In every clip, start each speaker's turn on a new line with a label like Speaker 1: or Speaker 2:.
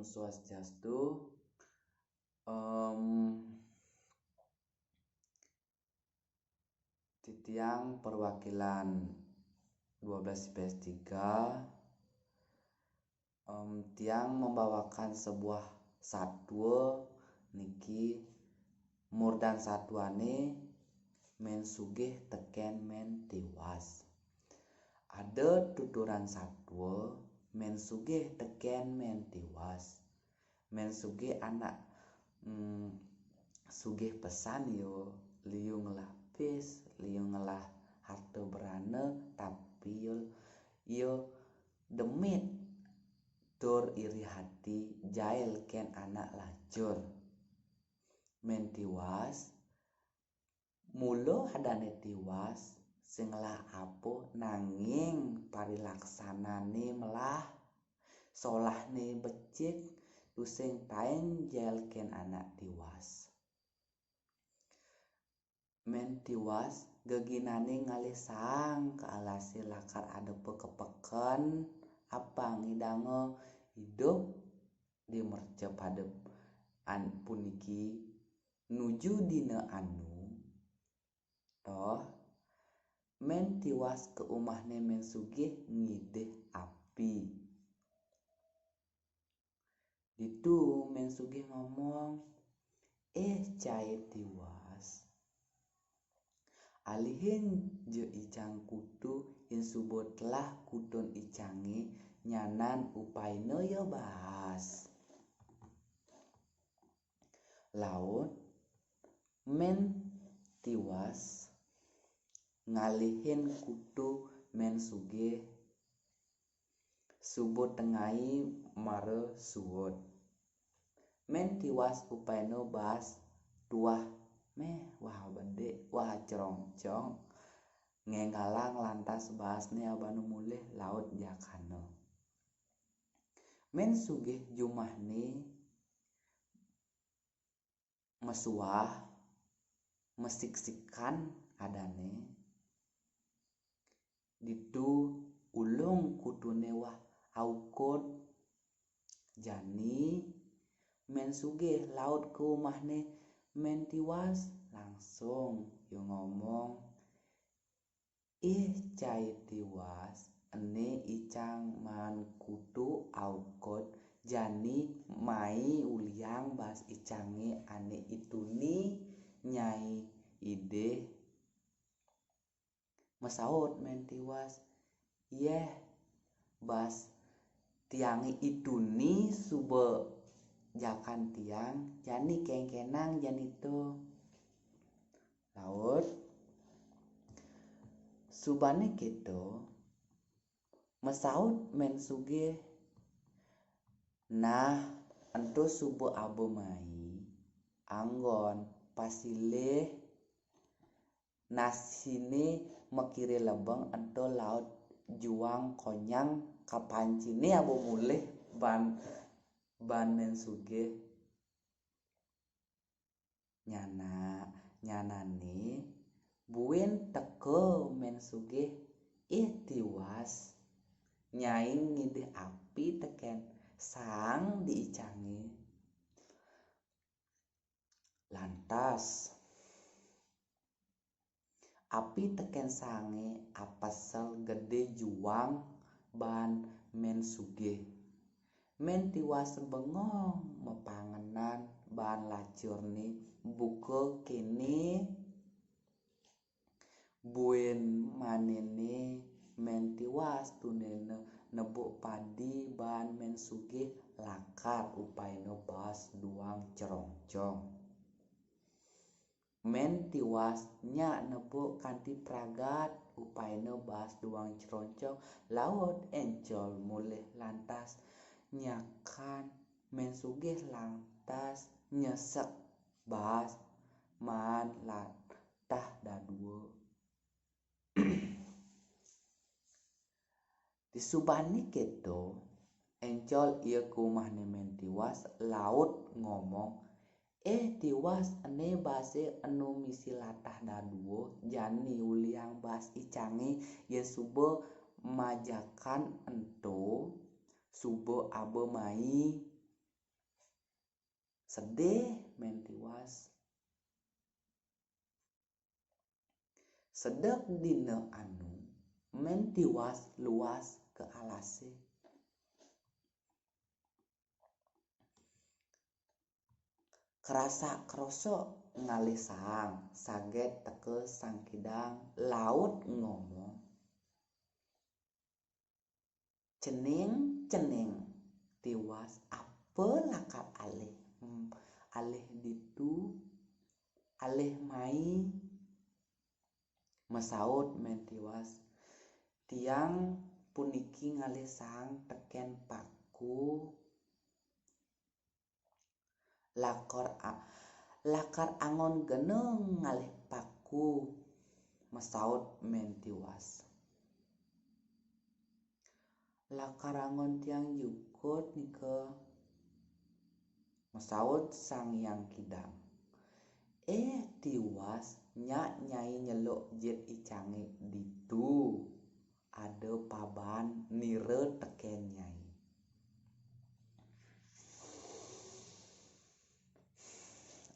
Speaker 1: Swastiastu. Em, Titiang perwakilan 12 IPS 3 tiang membawakan sebuah satwa niki murdan satwane men sugih teken men tiwas. Ada tuturan satwa men sugih teken men tiwas. Men sugih anak sugih pesan yo liu ngelapis, liu ngelah harta berana, tapi yo demit tur iri hati jail ken anak lacur. Men tiwas mulo hadane tiwas sing lah apo nanging parilaksanane melah solahne becik tusing paeng jail ken anak tiwas. Men tiwas geginane ngalih sang ke alase lakar ada pekepeken apa ngidango hidup di merce pada puniki nuju dina anu toh men tiwas ke umahne men sugih ngidih api. Ditu men sugih ngomong cai tiwas alihin je icang kutu in subot lah kutun icange nyanan upaino yo bahas. Laut men tiwas ngalihin kutu men sugih subot tengai mare suwot. Men tiwas upaino bahas tuah meh wah bede wah cerongcong ngengalang lantas bahasnya abanu mulih laut jakana. Men sugih jumahne mesuah mesiksikan adane ditu ulung kutune wah aukot jani men sugih laut ke umahne men tiwas langsung yo ngomong cai tiwas ene icang man kutu aukot jani mai uliang bas icange ane ituni nyai ide mesaut men tiwas bas tiangi ituni sube jakan tiang jani kengkenang janito. Laut subane gitu mesaut men sugih nah ento subuh abo mai anggon pasilih nasine mekiri lebeng ento laut juang konyang kapancine abo mulih ban men sugih nyanane buin teko men sugih tiwas nyaing ngidih api teken sang diicange. Lantas api teken sange apasel gede juang ban men sugih. Men tiwas bengong mepangenan ban lacurne buka kene buin manene men tiwas tunene nebuk padi ban men sugih lakar upaino bas duang cerongcong. Men tiwas nya nebuk kanti pragat upaino bas duang cerongcong laut encol mulih lantas nyakan men sugih lantas nyesek bas man latah daduo. Disubani keto encol ia kumahne men tiwas laut ngomong tiwas ene base enu misi latah daduo jani uliang bas icange ye subo majakan ento subo abo mai sedih men tiwas. Sedek dina anu men tiwas luas ke alase. Kerasa kroso ngalih sang saget teke sang kidang laut ngomong. Ceneng tiwas apa lakar alih alih ditu alih mai mesaut men tiwas. Tiang puniki ngalih sang teken paku lakar angon geneng ngalih paku mesaut men tiwas. Lakar angon tiang jukut nike mesaut sang yang kidang. Tiwas nyak nyai nyeluk jet icange ditu ada paban nire teken nyai.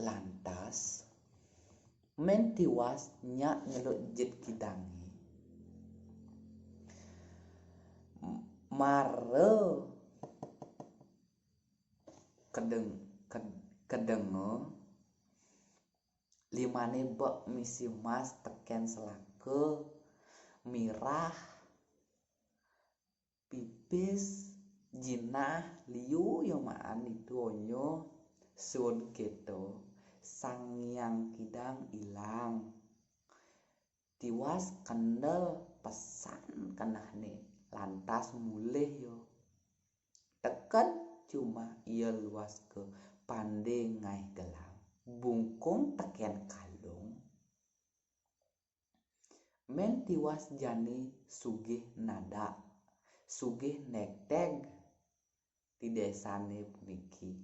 Speaker 1: Lantas men tiwas nyak nyeluk jet kidange mare kedenge limane bek misi mas teken selake mirah pipis jinah liu yo maan itu onyo sun keto sang yang kidang ilang. Tiwas kendel pesan kenah nih lantas mulih yo teken cuma ia luas ke pande ngai gelang bungkung teken kalung. Men tiwas jani sugih nada sugih nekteg di desane puniki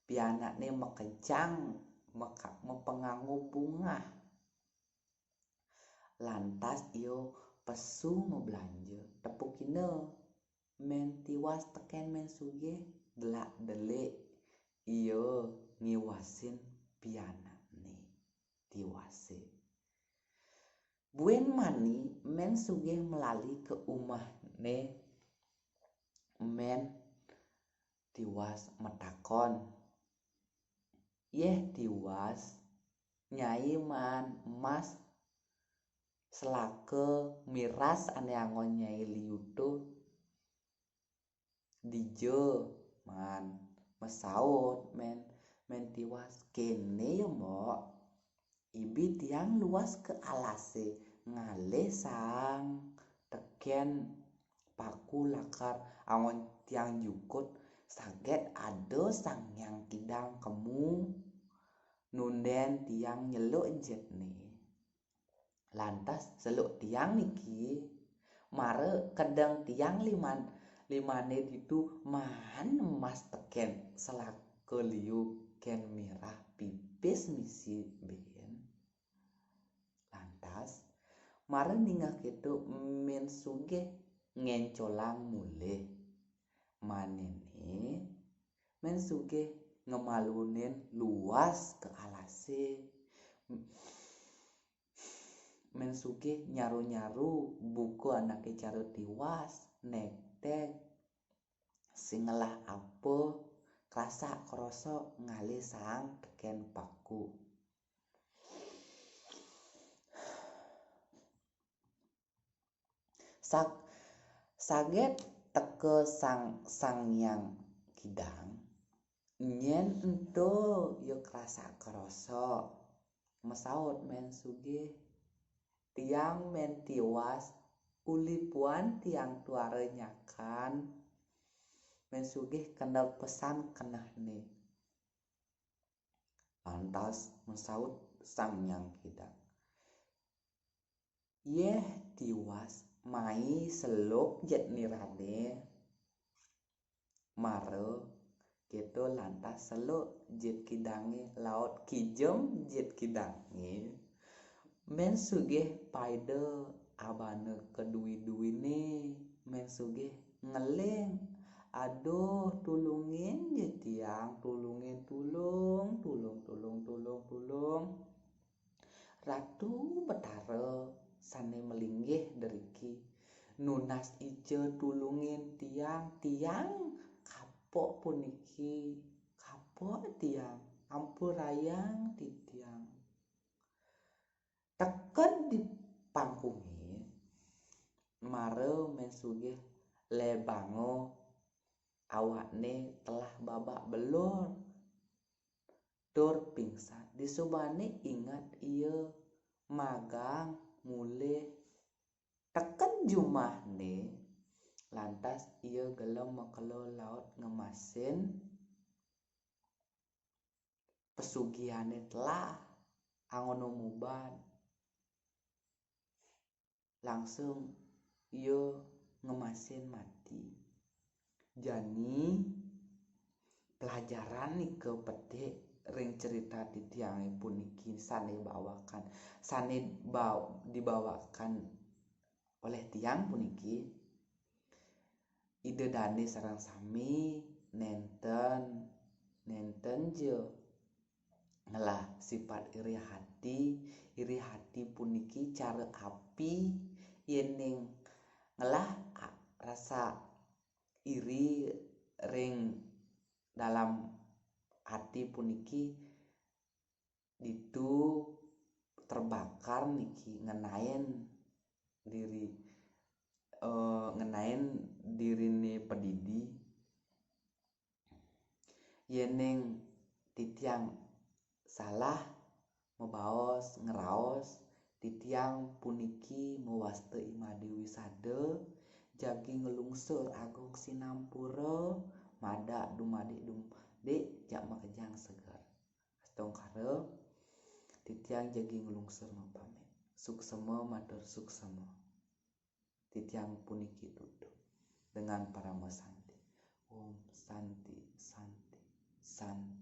Speaker 1: pianakne mekencang mepengangu bunga. Lantas iyo pesu ngebelanja tepukine men tiwas teken men sugih delak delik iyo ngiwasin pianakne tiwase. Buen mani men sugih melali ke umahne men tiwas metakon. Yeh tiwas nyai man emas selake miras ane angon nyai liutu dije man mesaut men tiwas kene yo mbok ibi tiang luas ke alase ngalih sang teken paku lakar angon tiang jukut saget ado sang yang kidang kemu nunden tiang nyeluk jet nih. Lantas seluk tiang niki mare kedeng tiang limane ditu man emas teken selake liu ken mirah pipis misi ben. Lantas mare ningah ketu men sugih ngencolang mulih manene men sugih ngemalunin luas ke alase men sugih nyaru-nyaru buku anake cara tiwas nektek singelah apa kerasa kroso ngalih sang teken paku. Saget teke sang yang kidang nyen ento yo kerasa kroso mesaut men sugih tiang men tiwas ulipuan tiang tuare nyakan men sugih kendal pesan kenah nih. Lantas mesaut sang yang kidang. Yeh tiwas mai seluk jet nirane mare keto lantas seluk jet kidange laut kijem jet kidange men sugih paide abane kedui-duine men sugih ngeling aduh tulungin je tiang tulungin tulung Ratu Betara sane melinggih deriki nunas ijo tulungin tiang kapok puniki kapok tiang ampurayang di tiang teken di pangkungi mare mensugih lebango awakne telah babak belur tur pingsan disubane ingat iya magang mulih teken jumahne lantas ia gelem mekelo laut ngemasin pesugihannya telah angono muban langsung ia ngemasin mati jani pelajaran nih ke petik ring cerita di tiang puniki dibawakan oleh tiang puniki ide dane sareng sami nenten je ngelah sifat iri hati puniki cara api yening ngelah rasa iri ring dalam hati puniki itu terbakar niki ngenain diri ni pedidi yeneng titiang salah mebaos ngeraos titiang puniki mewaste imade wisada jagi ngelungsur agung sinampura mada dumade jak makejang segar astongkara titiang jagi ngelungsur mapame suksema matur suksema titiang puniki duduk dengan para santi om santi santi santi